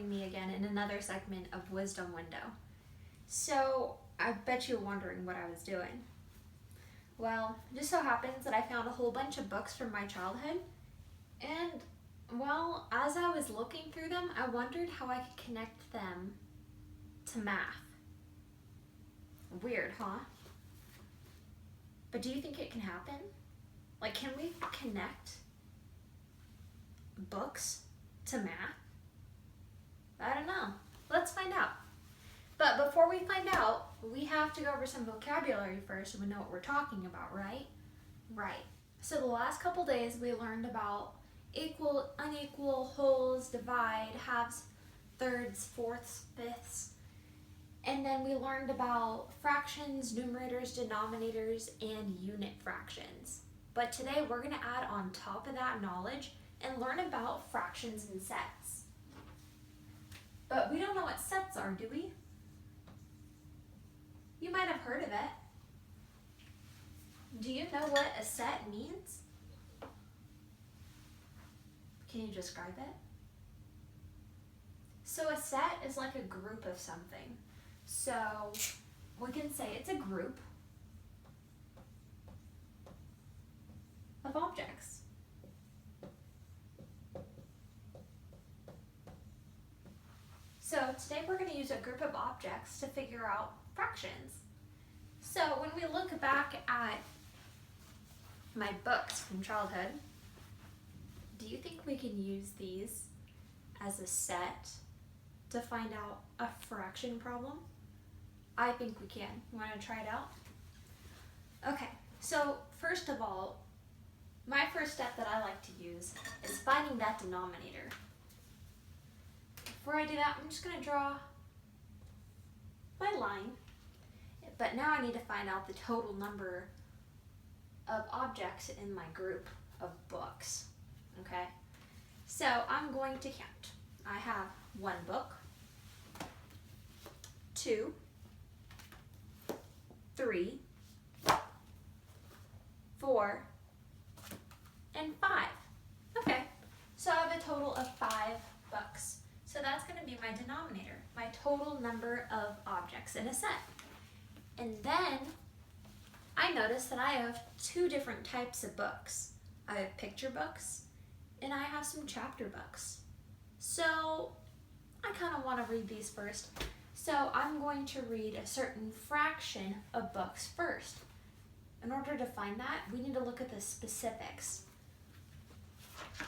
joining me again in another segment of Wisdom Window. So, I bet you're wondering what I was doing. Well, it just so happens that I found a whole bunch of books from my childhood, and, well, as I was looking through them, I wondered how I could connect them to math. Weird, huh? But do you think it can happen? Like, can we connect books to math? I don't know. Let's find out. But before we find out, we have to go over some vocabulary first so we know what we're talking about, right? Right. So the last couple days we learned about equal, unequal, wholes, divide, halves, thirds, fourths, fifths. And then we learned about fractions, numerators, denominators, and unit fractions. But today we're going to add on top of that knowledge and learn about fractions and sets. But we don't know what sets are, do we? You might have heard of it. Do you know what a set means? Can you describe it? So a set is like a group of something. So we can say it's a group of objects. So today we're going to use a group of objects to figure out fractions. So when we look back at my books from childhood, do you think we can use these as a set to find out a fraction problem? I think we can. You want to try it out? Okay, so first of all, my first step that I like to use is finding that denominator. Before I do that, I'm just going to draw my line. But now I need to find out the total number of objects in my group of books. Okay? So I'm going to count. I have 1 book, 2, 3, 4, and 5. Okay, so I have a total of 5 books. So that's going to be my denominator, my total number of objects in a set. And then I notice that I have 2 different types of books. I have picture books and I have some chapter books. So I kind of want to read these first. So I'm going to read a certain fraction of books first. In order to find that, we need to look at the specifics.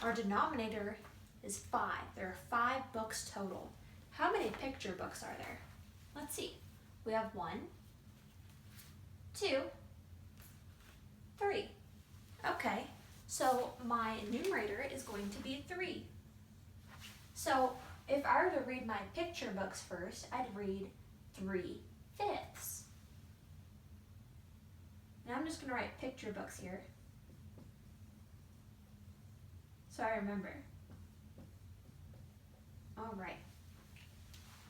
Our denominator is 5. There are 5 books total. How many picture books are there? Let's see. We have 1, 2, 3. Okay, so my numerator is going to be 3. So if I were to read my picture books first, I'd read 3/5. Now I'm just going to write picture books here so I remember. All right.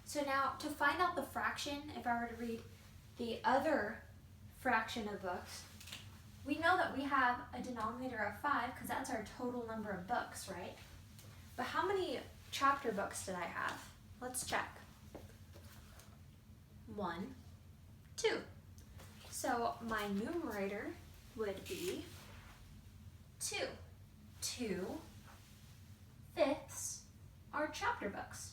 So now to find out the fraction, if I were to read the other fraction of books, we know that we have a denominator of 5 because that's our total number of books, right? But how many chapter books did I have? Let's check. 1, 2. So my numerator would be 2. 2/5 are chapter books.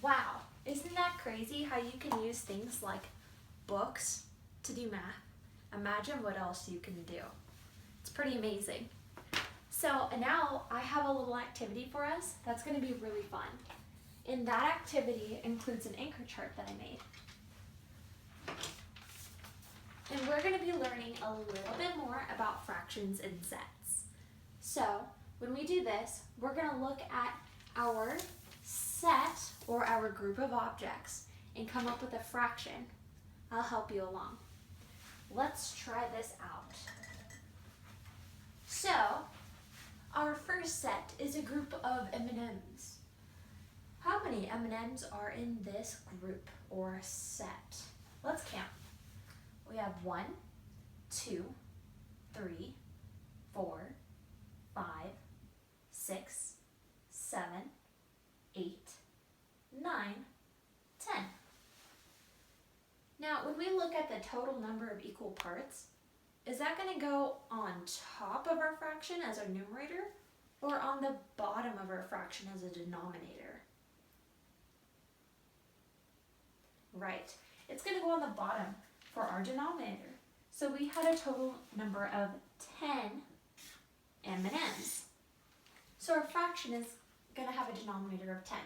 Wow, isn't that crazy how you can use things like books to do math? Imagine what else you can do. It's pretty amazing. So now I have a little activity for us that's going to be really fun. And that activity includes an anchor chart that I made. And we're going to be learning a little bit more about fractions and sets. So when we do this, we're going to look at our set or our group of objects and come up with a fraction. I'll help you along. Let's try this out. So our first set is a group of M&Ms. How many M&Ms are in this group or set? Let's count. We have 1, 2, 3, 4, total number of equal parts, is that going to go on top of our fraction as our numerator or on the bottom of our fraction as a denominator? Right, it's going to go on the bottom for our denominator. So we had a total number of 10 M&Ms. So our fraction is going to have a denominator of 10.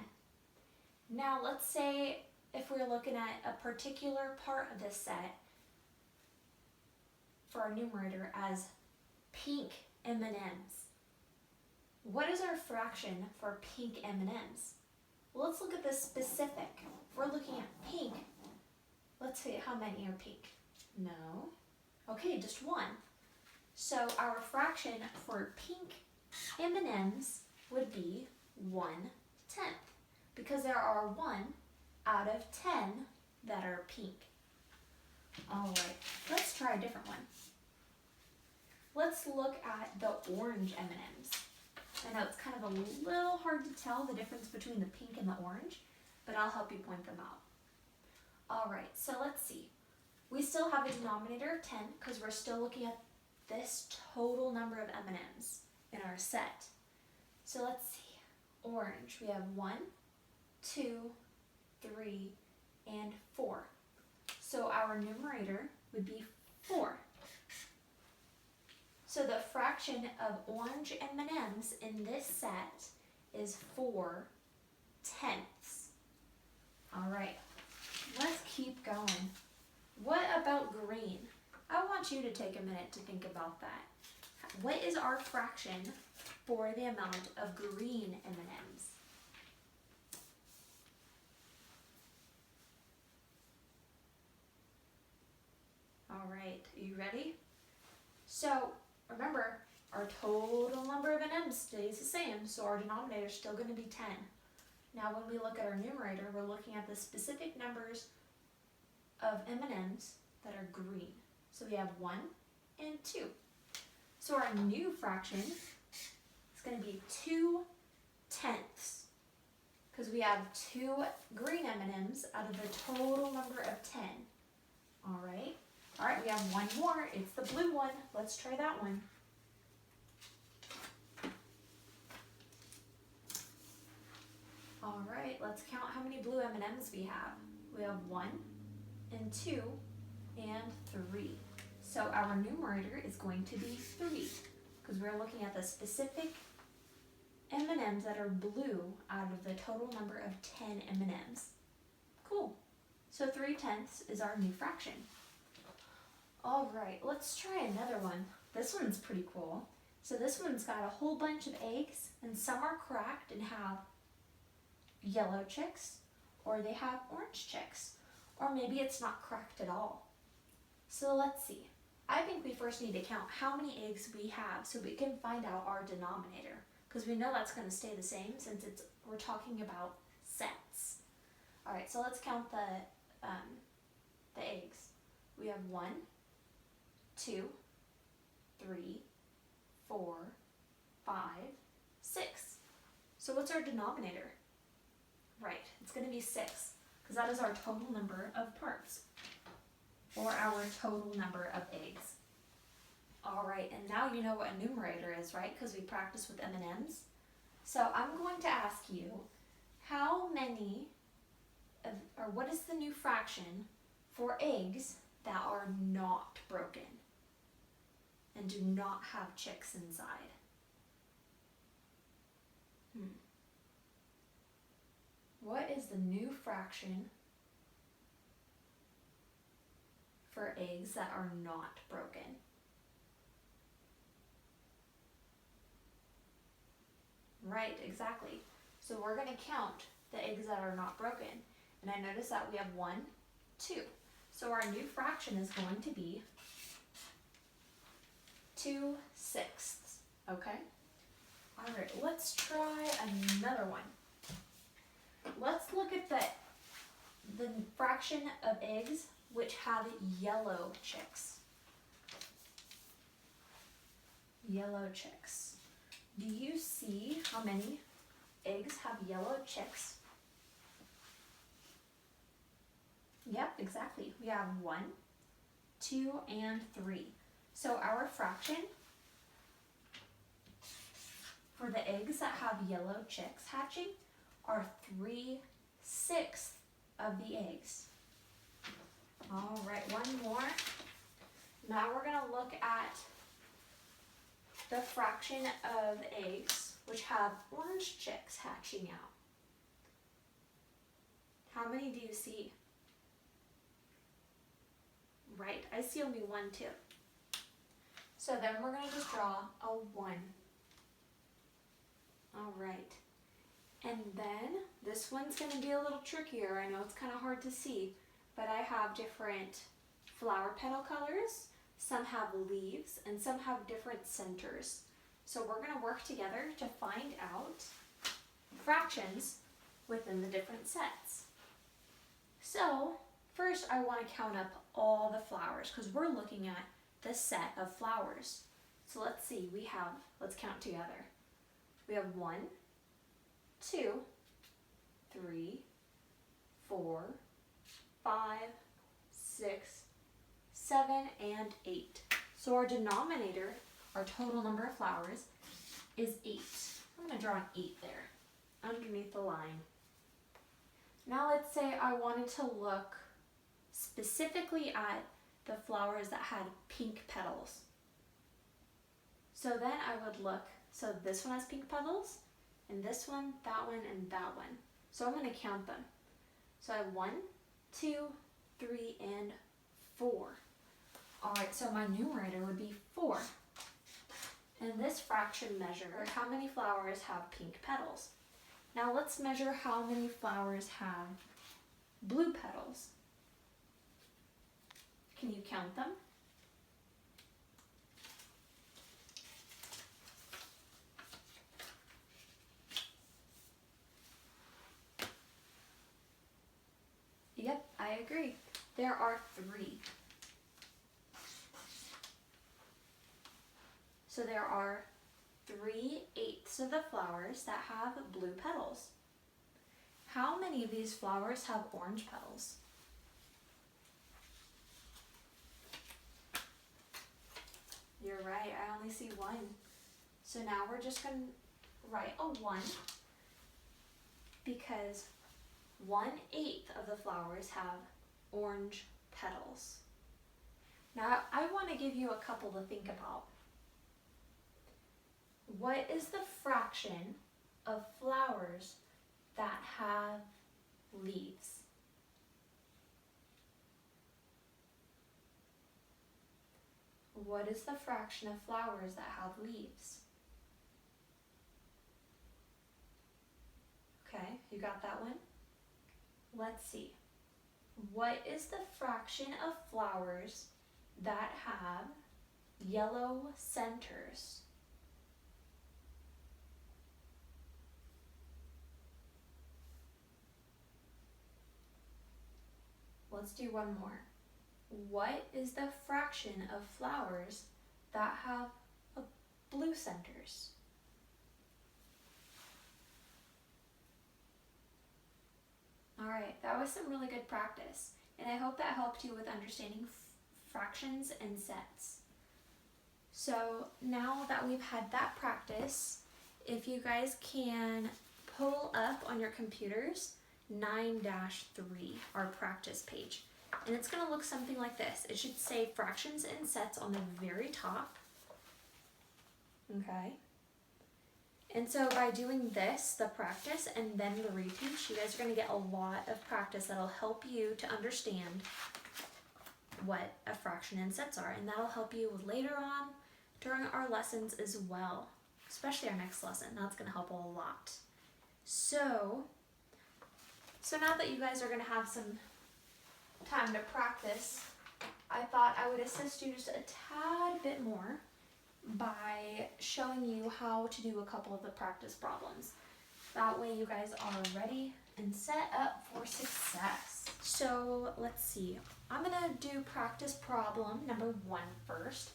Now let's say if we're looking at a particular part of this set for our numerator as pink M&Ms. What is our fraction for pink M&Ms? Well, let's look at this specific. If we're looking at pink, let's see how many are pink. No. Okay, just one. So our fraction for pink M&Ms would be 1/10 because there are 1 out of 10 that are pink. All right, let's try a different one. Let's look at the orange M&Ms. I know it's kind of a little hard to tell the difference between the pink and the orange, but I'll help you point them out. All right, so let's see. We still have a denominator of 10 because we're still looking at this total number of M&Ms in our set. So let's see. Orange, we have 1, 2, 3, and 4. So our numerator would be 4. So the fraction of orange M&Ms in this set is 4/10. All right, let's keep going. What about green? I want you to take a minute to think about that. What is our fraction for the amount of green M&Ms? All right, are you ready? So remember, our total number of M&Ms stays the same, so our denominator is still going to be 10. Now when we look at our numerator, we're looking at the specific numbers of M&Ms that are green. So we have 1 and 2. So our new fraction is going to be 2/10 because we have 2 green M&Ms out of the total number of 10. All right. All right, we have one more. It's the blue one. Let's try that one. All right, let's count how many blue M&Ms we have. We have 1 and 2 and 3. So our numerator is going to be 3 because we're looking at the specific M&Ms that are blue out of the total number of 10 M&Ms. Cool. So 3/10 is our new fraction. All right, let's try another one. This one's pretty cool. So this one's got a whole bunch of eggs, and some are cracked and have yellow chicks, or they have orange chicks, or maybe it's not cracked at all. So let's see. I think we first need to count how many eggs we have so we can find out our denominator, because we know that's going to stay the same since we're talking about sets. All right, so let's count the eggs. We have 1, 2, 3, 4, 5, 6. So what's our denominator? Right, it's going to be 6 because that is our total number of parts, or our total number of eggs. All right, and now you know what a numerator is, right? Because we practiced with M&Ms. So I'm going to ask you, how many, or what is the new fraction for eggs that are not broken and do not have chicks inside? What is the new fraction for eggs that are not broken? Right, exactly. So we're going to count the eggs that are not broken. And I notice that we have 1, 2. So our new fraction is going to be 2/6. Okay? All right, let's try another one. Let's look at the fraction of eggs which have yellow chicks. Yellow chicks. Do you see how many eggs have yellow chicks? Yep, exactly. We have 1, 2, and 3. So our fraction for the eggs that have yellow chicks hatching are 3/6 of the eggs. All right, one more. Now we're going to look at the fraction of eggs which have orange chicks hatching out. How many do you see? Right, I see only one too. So then we're going to just draw a 1. All right. And then this one's going to be a little trickier. I know it's kind of hard to see, but I have different flower petal colors. Some have leaves and some have different centers. So we're going to work together to find out fractions within the different sets. So first I want to count up all the flowers because we're looking at the set of flowers. So let's see, let's count together. We have 1, 2, 3, 4, 5, 6, 7, and 8. So our denominator, our total number of flowers, is 8. I'm going to draw an 8 there underneath the line. Now let's say I wanted to look specifically at the flowers that had pink petals. So then I would look, so this one has pink petals, and this one, and that one. So I'm going to count them. So I have 1, 2, 3, and 4. All right, so my numerator would be 4. And this fraction measures how many flowers have pink petals. Now let's measure how many flowers have blue petals. Can you count them? Yep, I agree. There are 3. So there are 3/8 of the flowers that have blue petals. How many of these flowers have orange petals? You're right, I only see 1. So now we're just going to write a 1 because 1/8 of the flowers have orange petals. Now I want to give you a couple to think about. What is the fraction of flowers that have leaves? What is the fraction of flowers that have leaves? Okay, you got that one? Let's see. What is the fraction of flowers that have yellow centers? Let's do one more. What is the fraction of flowers that have blue centers? All right, that was some really good practice, and I hope that helped you with understanding fractions and sets. So now that we've had that practice, if you guys can pull up on your computers 9-3, our practice page. And it's going to look something like this. It should say fractions and sets on the very top. Okay. And so by doing this, the practice, and then the reteach, you guys are going to get a lot of practice that'll help you to understand what a fraction and sets are. And that'll help you later on during our lessons as well, especially our next lesson. That's going to help a lot. So now that you guys are going to have some time to practice, I thought I would assist you just a tad bit more by showing you how to do a couple of the practice problems. That way you guys are ready and set up for success. So let's see. I'm going to do practice problem number 1 first.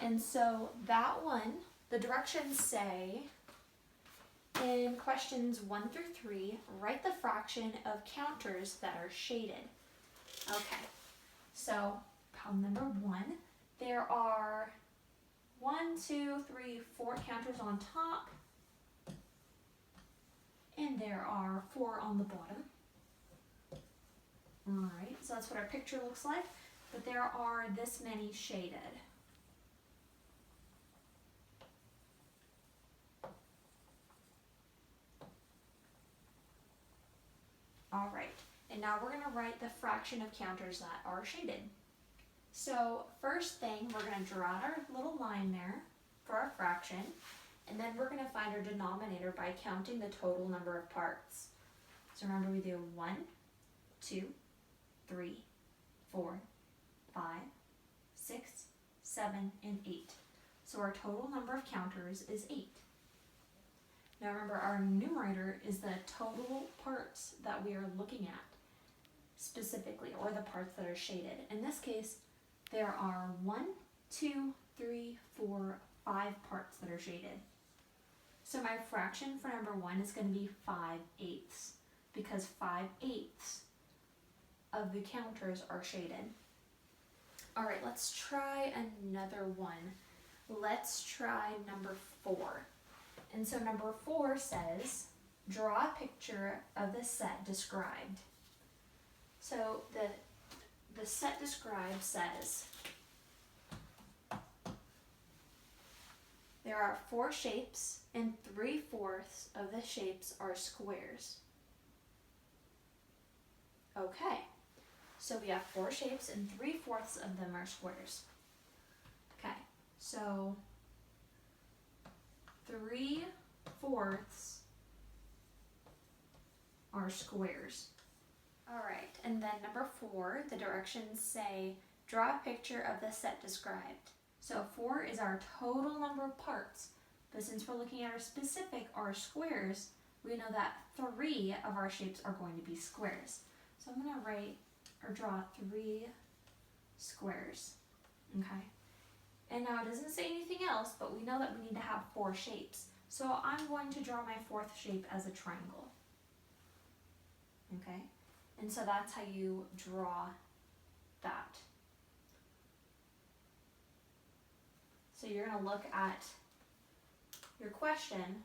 And so that one, the directions say, in questions 1 through 3, write the fraction of counters that are shaded. Okay, so on number 1, there are 4 counters on top, and there are 4 on the bottom. Alright, so that's what our picture looks like, but there are this many shaded. Alright, and now we're going to write the fraction of counters that are shaded. So first thing, we're going to draw out our little line there for our fraction, and then we're going to find our denominator by counting the total number of parts. So remember, we do 1, 2, 3, 4, 5, 6, 7, and 8. So our total number of counters is 8. Now remember, our numerator is the total parts that we are looking at specifically, or the parts that are shaded. In this case, there are 1, 2, 3, 4, 5 parts that are shaded. So my fraction for number 1 is going to be 5/8, because 5/8 of the counters are shaded. Alright, let's try another one. Let's try number 4. And so number 4 says, draw a picture of the set described. So the set described says, there are 4 shapes and 3/4 of the shapes are squares. Okay, so we have 4 shapes and 3/4 of them are squares. Okay, so 3/4 are squares. Alright, and then number 4, the directions say, draw a picture of the set described. So 4 is our total number of parts, but since we're looking at our specific, our squares, we know that 3 of our shapes are going to be squares. So I'm going to write or draw 3 squares. Okay. And now it doesn't say anything else, but we know that we need to have 4 shapes. So I'm going to draw my 4th shape as a triangle. Okay? And so that's how you draw that. So you're going to look at your question,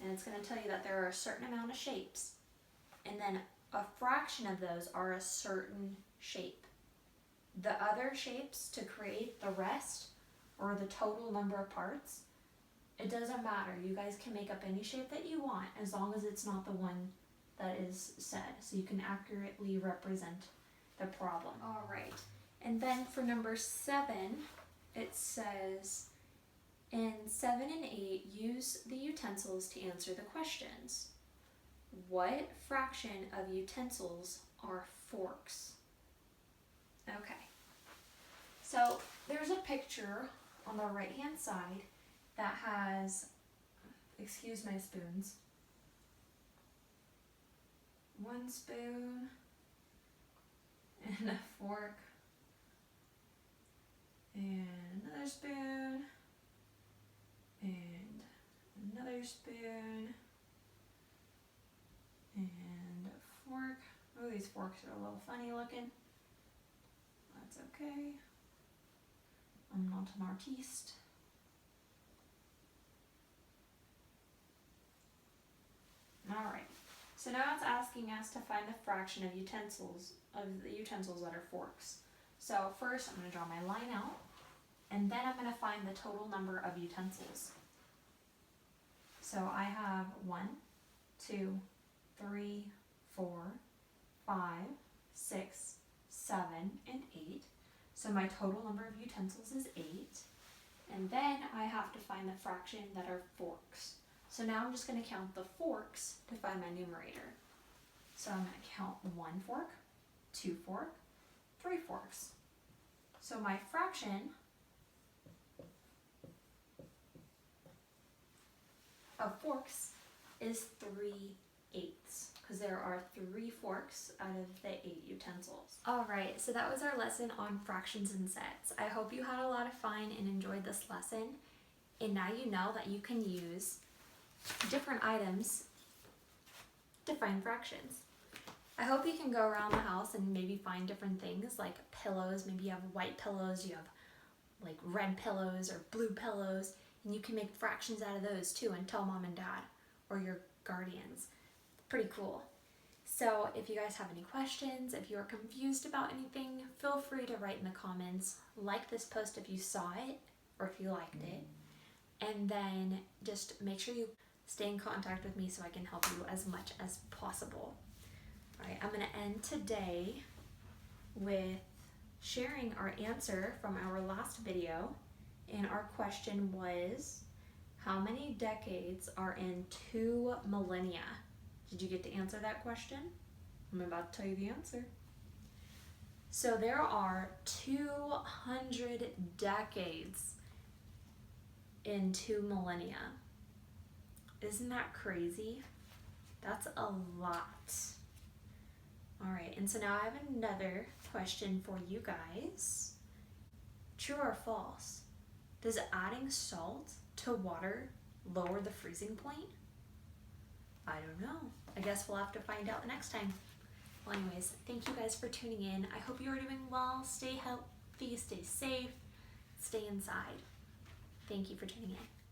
and it's going to tell you that there are a certain amount of shapes, and then a fraction of those are a certain shape. The other shapes to create the rest, or the total number of parts, it doesn't matter. You guys can make up any shape that you want as long as it's not the one that is said, so you can accurately represent the problem. Alright, and then for number 7, it says, in 7 and 8, use the utensils to answer the questions. What fraction of utensils are forks? Okay, so there's a picture on the right hand side that has, excuse my spoons, 1 spoon and a fork and another spoon and another spoon and a fork. Oh, these forks are a little funny looking. That's okay. I'm not an artiste. Alright, so now it's asking us to find the fraction of the utensils that are forks. So first I'm going to draw my line out, and then I'm going to find the total number of utensils. So I have 1, 2, 3, 4, 5, 6, 7, and 8. So my total number of utensils is 8. And then I have to find the fraction that are forks. So now I'm just going to count the forks to find my numerator. So I'm going to count 1 fork, 2 fork, 3 forks. So my fraction of forks is 3/8, because there are 3 forks out of the 8 utensils. Alright, so that was our lesson on fractions and sets. I hope you had a lot of fun and enjoyed this lesson. And now you know that you can use different items to find fractions. I hope you can go around the house and maybe find different things like pillows. Maybe you have white pillows, you have like red pillows or blue pillows, and you can make fractions out of those too and tell mom and dad or your guardians. Pretty cool. So if you guys have any questions, if you are confused about anything, feel free to write in the comments. Like this post if you saw it or if you liked it. And then just make sure you stay in contact with me so I can help you as much as possible. All right, I'm going to end today with sharing our answer from our last video. And our question was, how many decades are in 2 millennia? Did you get to answer that question? I'm about to tell you the answer. So there are 200 decades in 2 millennia. Isn't that crazy? That's a lot. All right, and so now I have another question for you guys. True or false? Does adding salt to water lower the freezing point? I don't know. I guess we'll have to find out next time. Well, anyways, thank you guys for tuning in. I hope you are doing well. Stay healthy, stay safe, stay inside. Thank you for tuning in.